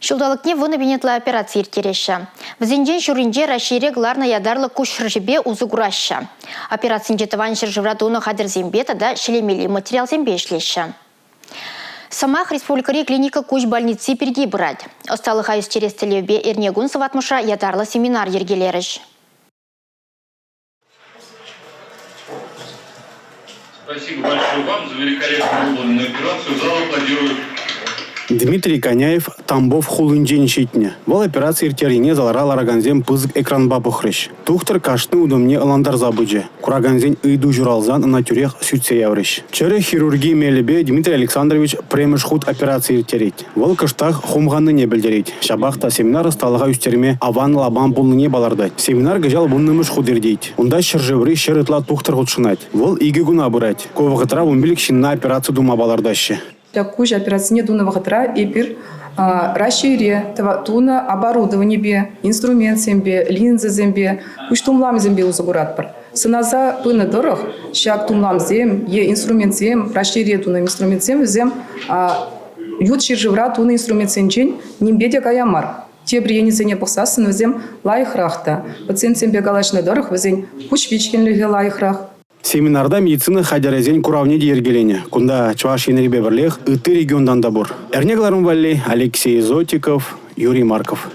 Шулдалыкне вуны бенетла операция иртереща. Взенден шуринже расшире гларна ядарлы кушржебе узы гураща. Операция жетыван шыржывратуны хадыр зембета да шелемели материал зембе ишлеща. Самах республикари клиника куч больницы перги брать. Осталых аюз через телебе эрнегун саватмыша ядарлы семинар ергелерыш. Спасибо большое вам за великолепную выполненную операцию. Зал аплодирует. Дмитрий Коняев Тамбов хулынжен шитне. Вол операция иртерине залара лараганзен пызык экранба пухрыш. Тухтыр кашны удомне ыландар забыджы. Кураганзен ыйду журалзан на тюрех сүтсе яврыш. Чыры хирургии мелебе Дмитрий Александрович премыш худ операция иртерить. Вол кыштах хумганны не билдерить. Шабахта семинар сталыга үстерме аван лабан пулныне балардать. Семинар гажал буннымыш худердить. Унда шыржывры шырытла тухтыр худшынать. Вол иги гуна бырать. Ковыгытра умбилик шинна операцию дума балардаще. Куж операция дуна вахатра и пир расшире туна оборудование бе инструмент зембе линзы зембе куж тумлам зембе узагурат пар сыназа пына дорох шак тумлам зем е инструмент зем расшире туна инструмент зем ют ширжевра туна инструмент земчень нимбеде каямар те приенизене похсасын зем лайхрахта пациент зембе галашна дорох везень куж вичкенлиге лайхрах. Семинарда медицина хадярезен куравне дергелене. Кунда чувашин ребеберлех ыты региондан дабур. Эрнегларым валли Алексей Зотиков, Юрий Марков.